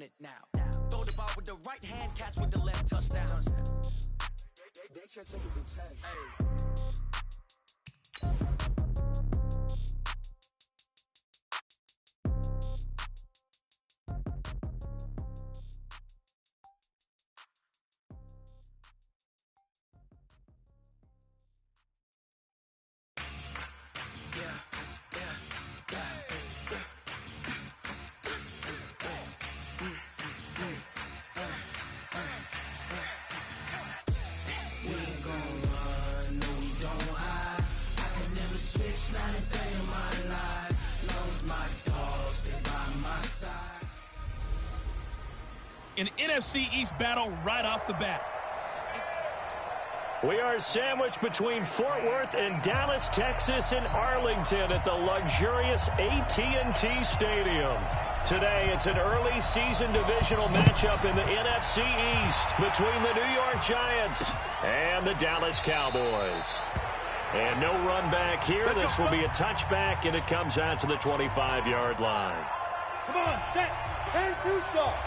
it now. Throw the ball with the right hand, catch with the left, touchdown. They can't take it to 10. Hey. An NFC East battle right off the bat. We are sandwiched between Fort Worth and Dallas, Texas, and Arlington at the luxurious AT&T Stadium. Today, it's an early season divisional matchup in the NFC East between the New York Giants and the Dallas Cowboys. And no run back here. This will be a touchback, and it comes out to the 25-yard line. Come on, set, and two stop.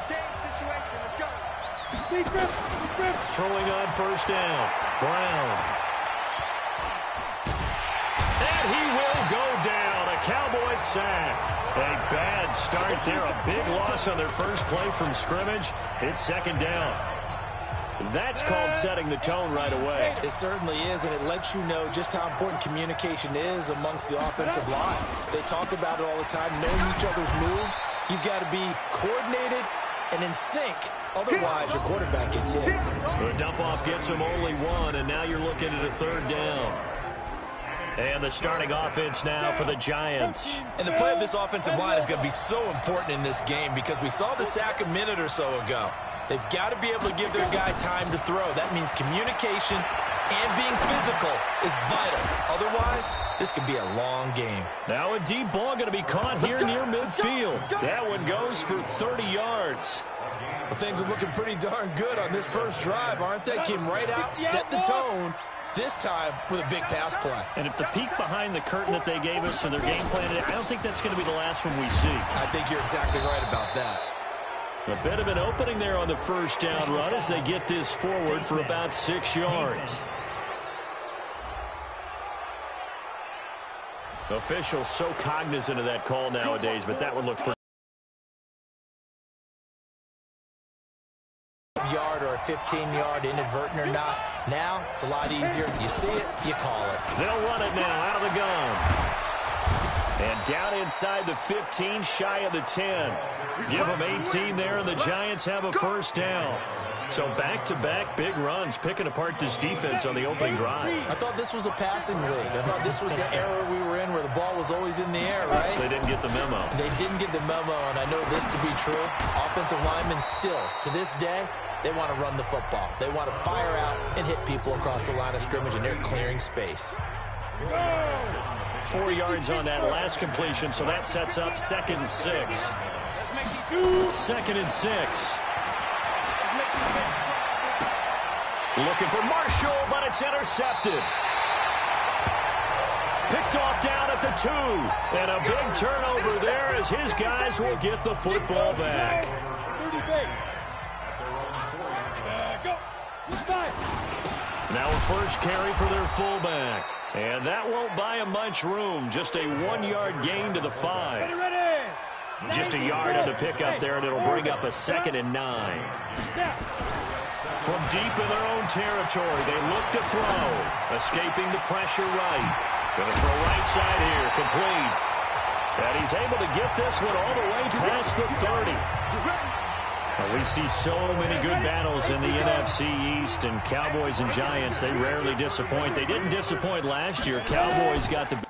Game situation, let's go. Throwing on first down. Brown. And he will go down. A Cowboys sack. A bad start there. A big loss on their first play from scrimmage. It's second down. That's called setting the tone right away. It certainly is, and it lets you know just how important communication is amongst the offensive line. They talk about it all the time, knowing each other's moves. You've got to be coordinated and in sync. Otherwise, your quarterback gets hit. The dump-off gets him only one, and now you're looking at a third down. And the starting offense now for the Giants. And the play of this offensive line is going to be so important in this game because we saw the sack a minute or so ago. They've got to be able to give their guy time to throw. That means communication and being physical is vital. Otherwise, this could be a long game. Now a deep ball going to be caught here near midfield. That one goes for 30 yards. Well, things are looking pretty darn good on this first drive, aren't they? Came right out, set the tone, this time with a big pass play. And if the peek behind the curtain that they gave us to their game plan, I don't think that's going to be the last one we see. I think you're exactly right about that. A bit of an opening there on the first down run as they get this forward for about 6 yards. Officials so cognizant of that call nowadays, but that would look pretty. Yard or a 15-yard inadvertent or not. Now it's a lot easier. You see it, you call it. They'll run it now out of the gun. And down inside the 15, shy of the 10. Give them 18 there, and the Giants have a first down. So back-to-back big runs, picking apart this defense on the opening drive. I thought this was a passing league. I thought this was the era we were in where the ball was always in the air, right? They didn't get the memo. They didn't get the memo, and I know this to be true. Offensive linemen still, to this day, they want to run the football. They want to fire out and hit people across the line of scrimmage, and they're clearing space. 4 yards on that last completion, so that sets up 2nd and 6. 2nd and 6. Looking for Marshall, but it's intercepted. Picked off down at the 2. And a big turnover there as his guys will get the football back. Now a first carry for their fullback. And that won't buy him much room. Just a 1-yard gain to the 5. Just a yard on the pickup there, and it'll bring up a 2nd and 9. From deep in their own territory, they look to throw. Escaping the pressure right. Going to throw right side here, complete. And he's able to get this one all the way past the 30. Well, we see so many good battles in the NFC East, and Cowboys and Giants, they rarely disappoint. They didn't disappoint last year. Cowboys got the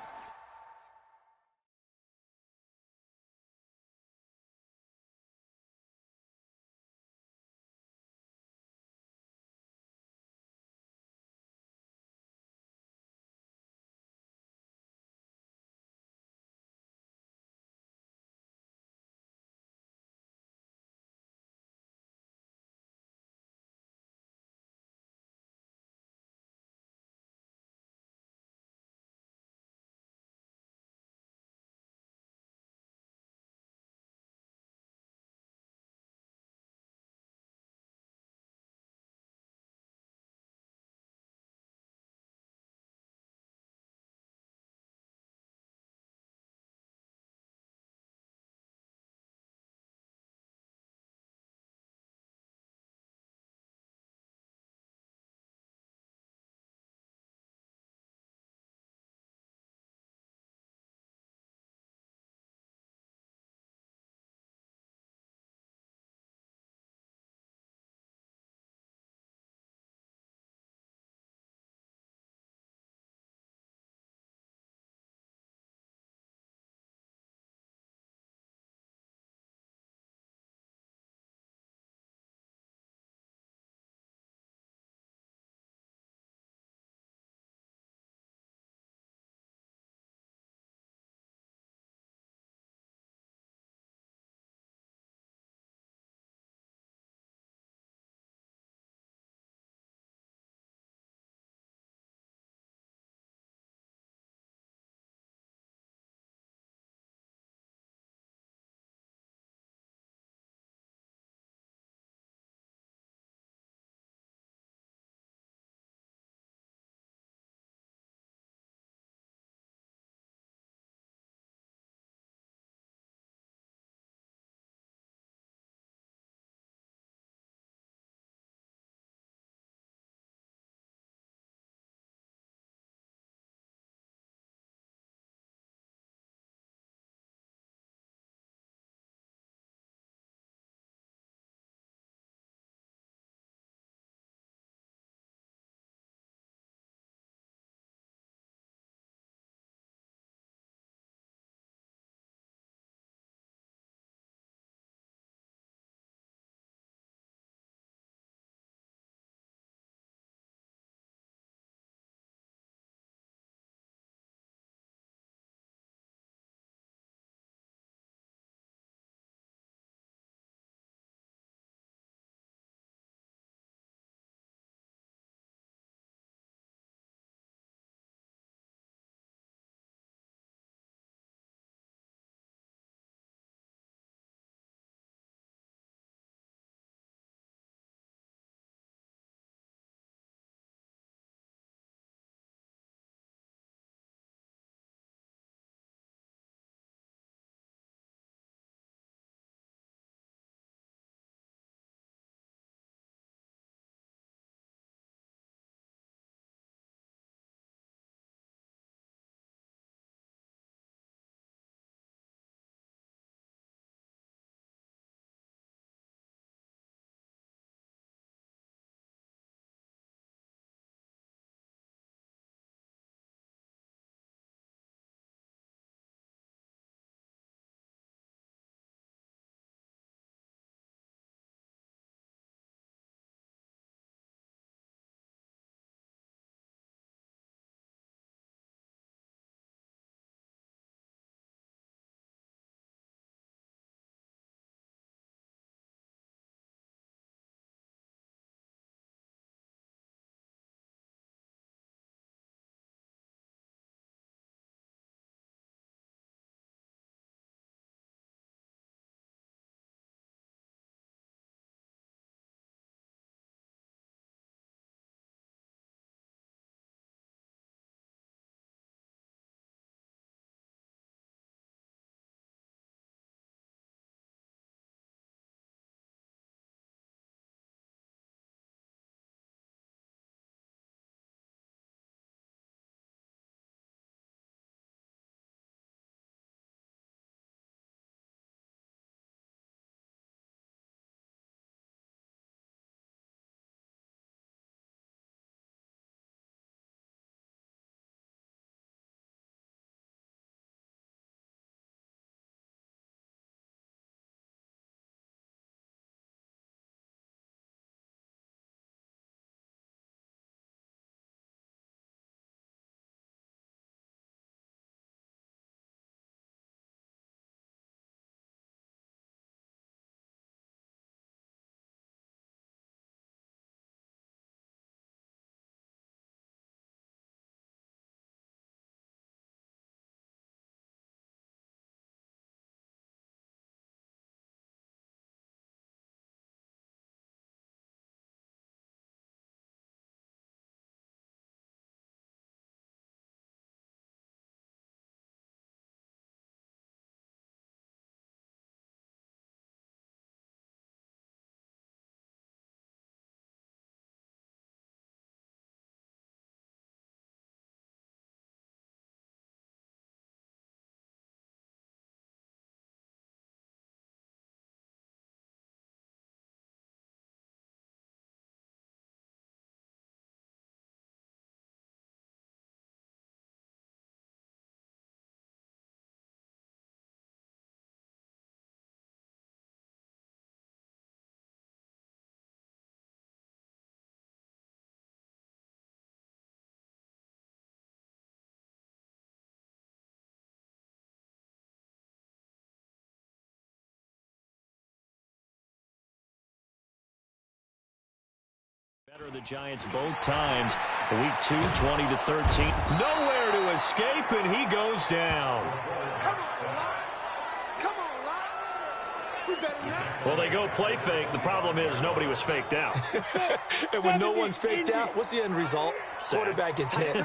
The Giants both times. Week 2, 20-13. Nowhere to escape, and he goes down. Come on, Lyle. Come on, Lyle. We better not. Well, they go play fake. The problem is nobody was faked out. And when no one's faked out, what's the end result? Quarterback gets hit.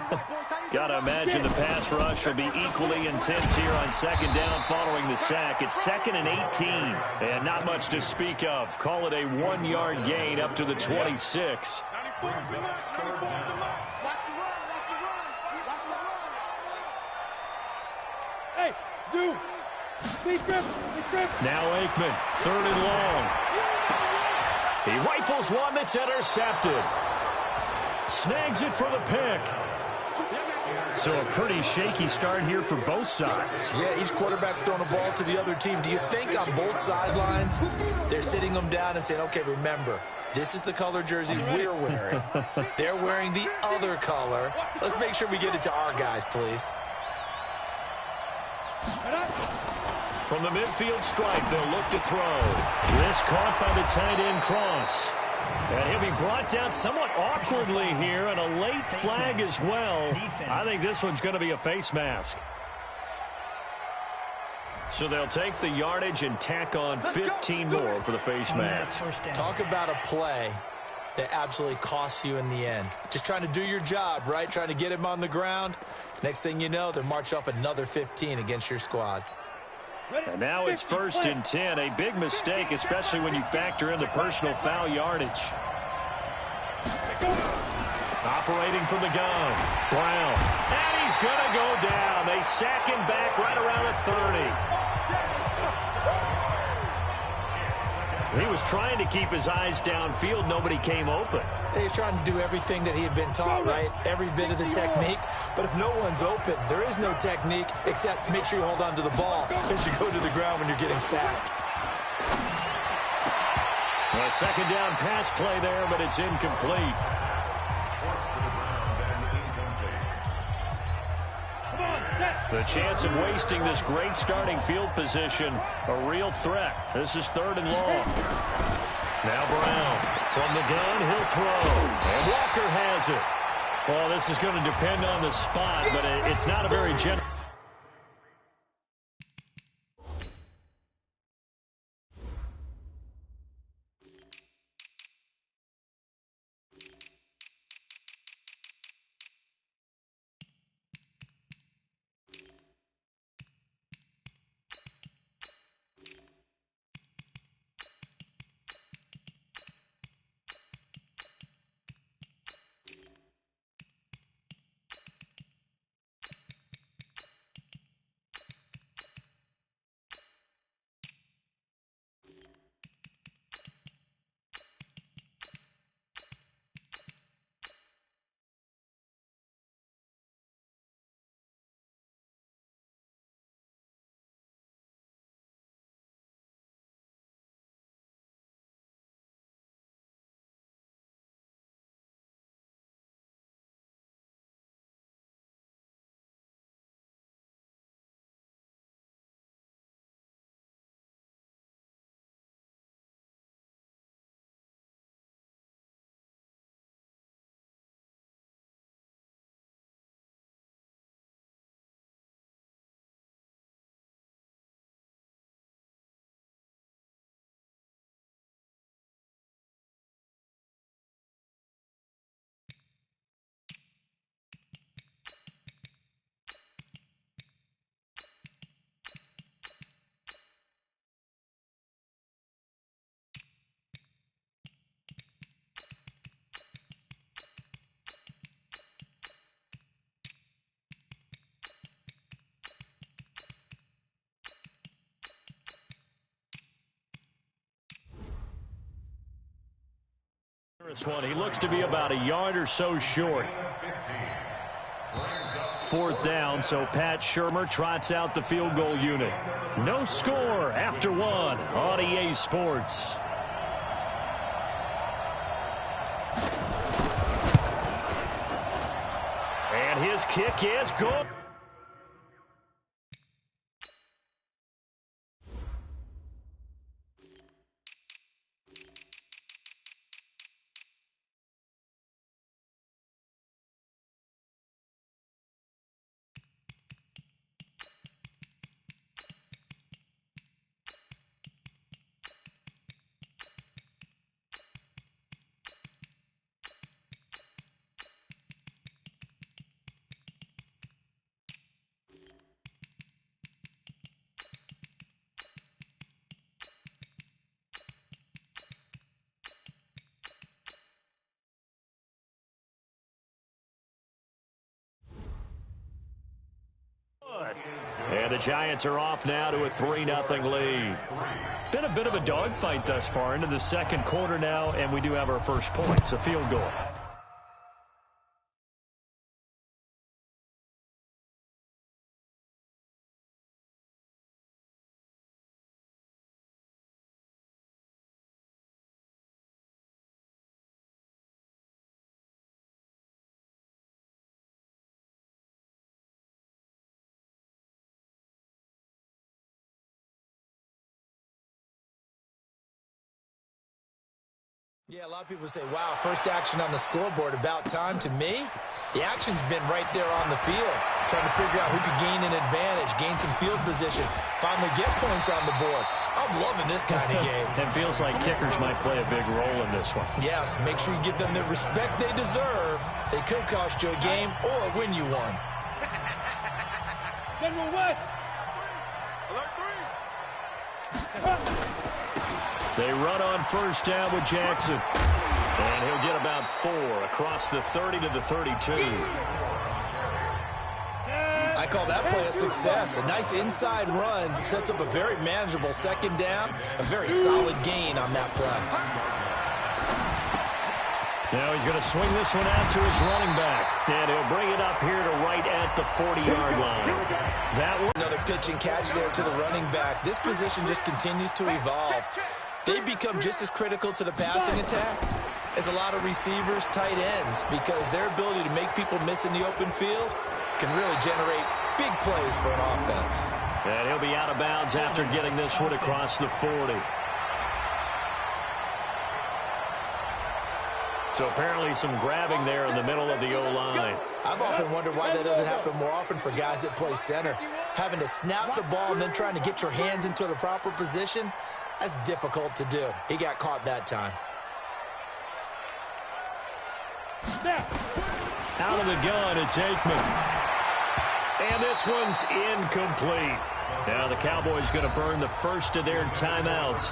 Got to imagine the pass rush will be equally intense here on second down following the sack. It's 2nd and 18, and not much to speak of. Call it a 1-yard gain up to the 26. Hey, Zoo. Big trip. Now Aikman, 3rd and long. He rifles one that's intercepted. Snags it for the pick. So a pretty shaky start here for both sides. Yeah, each quarterback's throwing a ball to the other team. Do you think on both sidelines they're sitting them down and saying, okay, remember, this is the color jersey we're wearing. They're wearing the other color. Let's make sure we get it to our guys, please. From the midfield stripe, they'll look to throw. This caught by the tight end Cross. And he'll be brought down somewhat awkwardly here, and a late flag as well. I think this one's going to be a face mask. So they'll take the yardage and tack on 15 more for the face mask. Talk about a play that absolutely costs you in the end. Just trying to do your job, right? Trying to get him on the ground. Next thing you know, they're marching off another 15 against your squad. And now it's 1st and 10. A big mistake, especially when you factor in the personal foul yardage. Operating from the gun, Brown. And he's going to go down. They sack him back right around the 30. He was trying to keep his eyes downfield. Nobody came open. He's trying to do everything that he had been taught, right? Every bit of the technique. But if no one's open, there is no technique except make sure you hold on to the ball as you go to the ground when you're getting sacked. A second down pass play there, but it's incomplete. The chance of wasting this great starting field position, a real threat. This is 3rd and long. Now Brown from the gun, he'll throw. And Walker has it. Well, this is going to depend on the spot, but it's not a very general. This one, he looks to be about a yard or so short. 4th down, so Pat Shurmur trots out the field goal unit. No score after 1 on EA Sports. And his kick is good. the Giants are off now to a 3-0 lead. It's been a bit of a dogfight thus far into the second quarter now, and we do have our first points, a field goal. Yeah, a lot of people say, wow, first action on the scoreboard, about time. To me, the action's been right there on the field, trying to figure out who could gain an advantage, gain some field position, finally get points on the board. I'm loving this kind of game. It feels like kickers might play a big role in this one. Yes, make sure you give them the respect they deserve. They could cost you a game or win you one. General West. Alert 3. They run on first down with Jackson. And he'll get about 4 across the 30 to the 32. I call that play a success. A nice inside run sets up a very manageable second down. A very solid gain on that play. Now he's going to swing this one out to his running back. And he'll bring it up here to right at the 40-yard line. That one. Another pitch and catch there to the running back. This position just continues to evolve. They become just as critical to the passing attack as a lot of receivers, tight ends, because their ability to make people miss in the open field can really generate big plays for an offense. And he'll be out of bounds after getting this one across the 40. So apparently some grabbing there in the middle of the O-line. I've often wondered why that doesn't happen more often for guys that play center. Having to snap the ball and then trying to get your hands into the proper position, that's difficult to do. He got caught that time. Out of the gun, it's Aikman. And this one's incomplete. Now the Cowboys going to burn the first of their timeouts.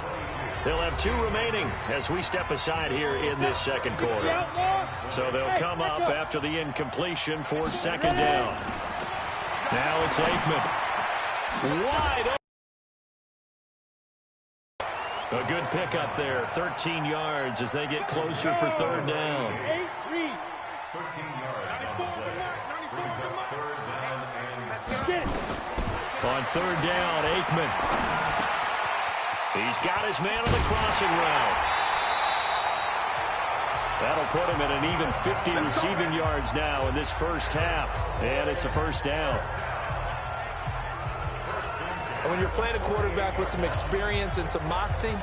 They'll have 2 remaining as we step aside here in this second quarter. So they'll come up after the incompletion for second down. Now it's Aikman. Wide open. A good pickup there, 13 yards as they get closer for third down. 13 yards on the play. Brings up third down and 7. On third down, Aikman. He's got his man on the crossing route. That'll put him at an even 50 receiving yards now in this first half. And it's a first down. And when you're playing a quarterback with some experience and some moxie,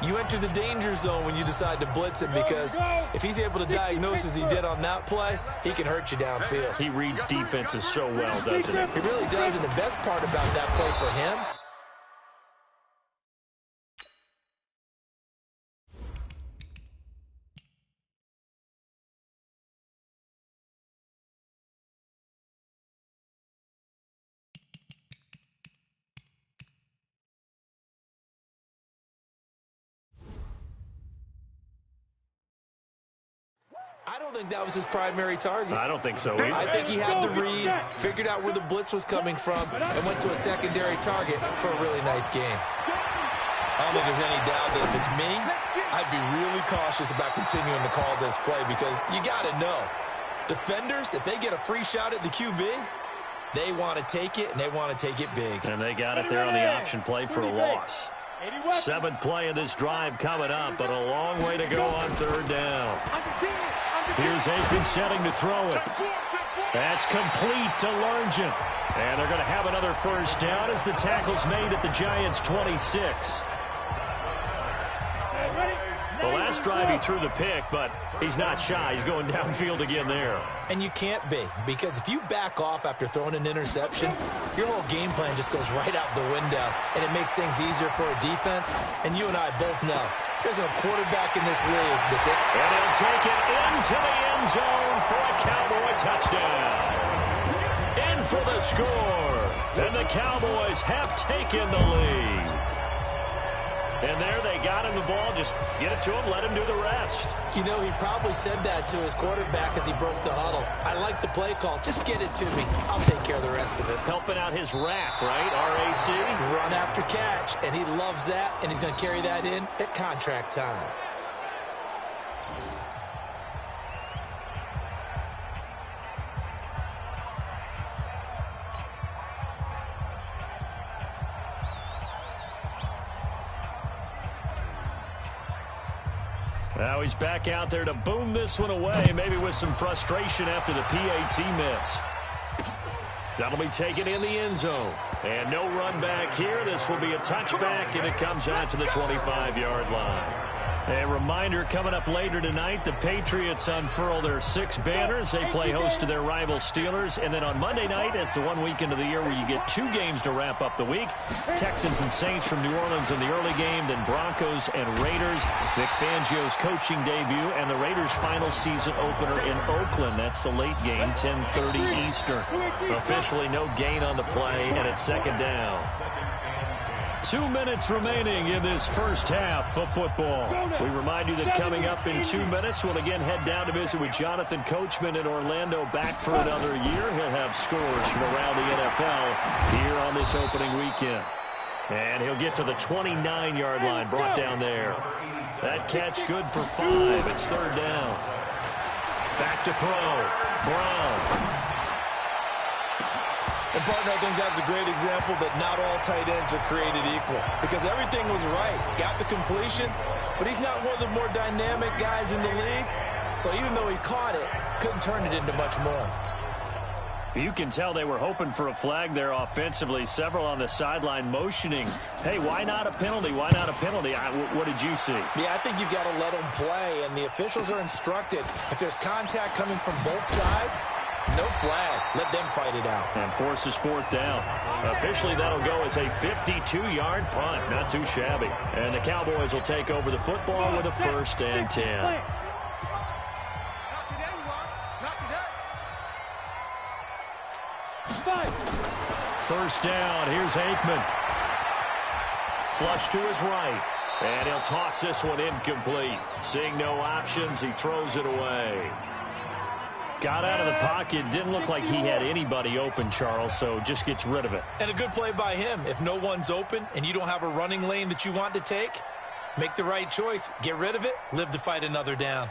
you enter the danger zone when you decide to blitz him, because if he's able to diagnose as he did on that play, he can hurt you downfield. He reads defenses so well, doesn't he? He really does, and the best part about that play for him, I don't think that was his primary target. I don't think so either. I think he had the read, figured out where the blitz was coming from, and went to a secondary target for a really nice game. I don't think there's any doubt that if it's me, I'd be really cautious about continuing to call this play, because you got to know, defenders, if they get a free shot at the QB, they want to take it, and they want to take it big. And they got it there on the option play for a loss. 7th play of this drive coming up, but a long way to go on third down. Here's Aikman setting to throw it. That's complete to Largent. And they're going to have another first down as the tackle's made at the Giants' 26. The last drive he threw the pick, but he's not shy. He's going downfield again there. And you can't be, because if you back off after throwing an interception, your whole game plan just goes right out the window, and it makes things easier for a defense. And you and I both know there's a quarterback in this league that's it. And he'll take it into the end zone for a Cowboy touchdown. In for the score. And the Cowboys have taken the lead. And there they got him the ball. Just get it to him, let him do the rest. You know, he probably said that to his quarterback as he broke the huddle. I like the play call. Just get it to me. I'll take care of the rest of it. Helping out his rack, right? RAC. Run after catch, and he loves that, and he's going to carry that in at contract time. Now he's back out there to boom this one away, maybe with some frustration after the PAT miss. That'll be taken in the end zone. And no run back here. This will be a touchback, and it comes out to the 25-yard line. A reminder, coming up later tonight, the Patriots unfurl their 6 banners. They play host to their rival Steelers. And then on Monday night, it's the one weekend of the year where you get 2 games to wrap up the week. Texans and Saints from New Orleans in the early game, then Broncos and Raiders. Vic Fangio's coaching debut, and the Raiders' final season opener in Oakland. That's the late game, 10:30 Eastern. Officially no gain on the play, and it's second down. 2 minutes remaining in this first half of football. We remind you that coming up in 2 minutes, we'll again head down to visit with Jonathan Coachman in Orlando, back for another year. He'll have scores from around the NFL here on this opening weekend. And he'll get to the 29-yard line, brought down there. That catch good for 5. It's third down. Back to throw. Brown. And, partner, I think that's a great example that not all tight ends are created equal, because everything was right. Got the completion, but he's not one of the more dynamic guys in the league. So even though he caught it, couldn't turn it into much more. You can tell they were hoping for a flag there offensively. Several on the sideline motioning. Hey, why not a penalty? Why not a penalty? What did you see? Yeah, I think you've got to let them play, and the officials are instructed. If there's contact coming from both sides, no flag. Let them fight it out. And forces fourth down. Officially, that'll go as a 52-yard punt. Not too shabby. And the Cowboys will take over the football with a 1st and 10. First down. Here's Aikman. Flush to his right. And he'll toss this one incomplete. Seeing no options, he throws it away. Got out of the pocket. Didn't look like he had anybody open, Charles, so just gets rid of it. And a good play by him. If no one's open and you don't have a running lane that you want to take, make the right choice. Get rid of it. Live to fight another down.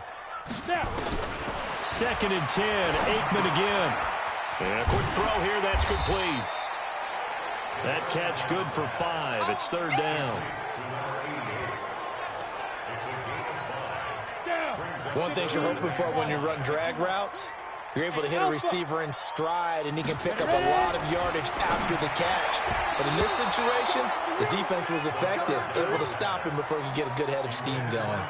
2nd and 10. Aikman again. And a quick throw here. That's complete. That catch good for 5. It's third down. One thing you're hoping for when you run drag routes, you're able to hit a receiver in stride, and he can pick up a lot of yardage after the catch. But in this situation, the defense was effective, able to stop him before he could get a good head of steam going.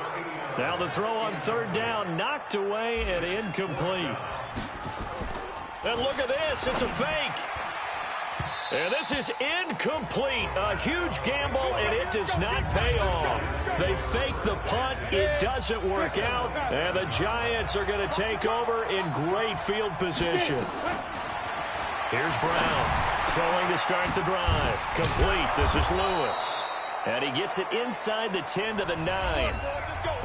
Now the throw on third down, knocked away and incomplete. And look at this, it's a fake. And this is incomplete. A huge gamble, and it does not pay off. They fake the punt. It doesn't work out. And the Giants are going to take over in great field position. Here's Brown. Throwing to start the drive. Complete. This is Lewis. And he gets it inside the 10 to the 9.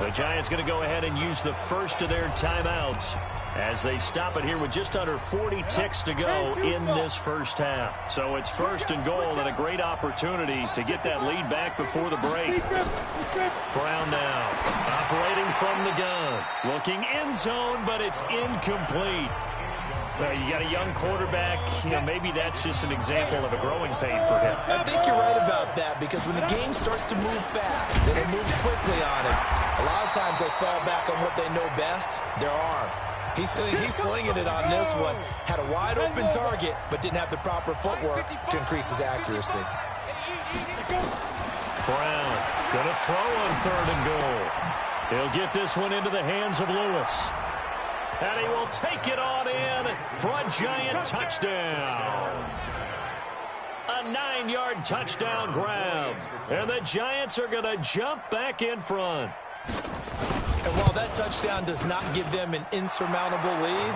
The Giants going to go ahead and use the first of their timeouts as they stop it here with just under 40 ticks to go in this first half. So it's 1st and goal, and a great opportunity to get that lead back before the break. Brown now operating from the gun. Looking end zone, but it's incomplete. You got a young quarterback. Maybe that's just an example of a growing pain for him. I think you're right about that, because when the game starts to move fast and it moves quickly on him, a lot of times they fall back on what they know best, their arm. He's slinging it on this one. Had a wide open target, but didn't have the proper footwork to increase his accuracy. Brown going to throw on 3rd and goal. He'll get this one into the hands of Lewis. And he will take it on in for a Giant touchdown. A 9-yard touchdown grab. And the Giants are going to jump back in front. And while that touchdown does not give them an insurmountable lead,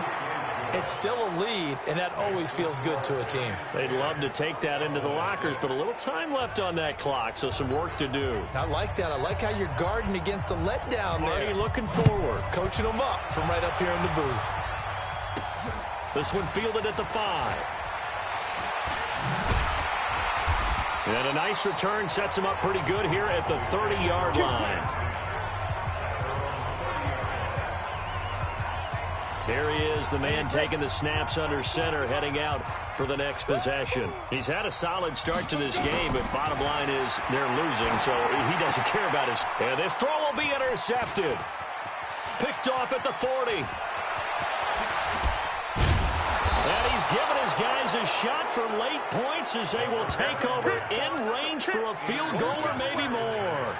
It's still a lead, and that always feels good to a team. They'd love to take that into the lockers, but a little time left on that clock, so some work to do. I like that. I like how you're guarding against a letdown there. Marty looking forward. Coaching them up from right up here in the booth. This one fielded at the 5. And a nice return sets him up pretty good here at the 30-yard line. Here he is, the man taking the snaps under center, heading out for the next possession. He's had a solid start to this game, but bottom line is they're losing, so he doesn't care about his... And this throw will be intercepted. Picked off at the 40. And he's given his guys a shot for late points as they will take over in range for a field goal or maybe more.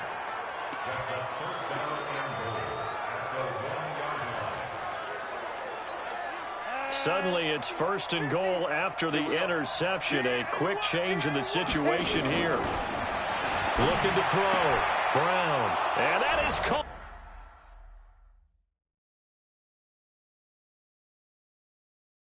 Suddenly, it's 1st and goal after the interception. A quick change in the situation here. Looking to throw. Brown. And that is caught.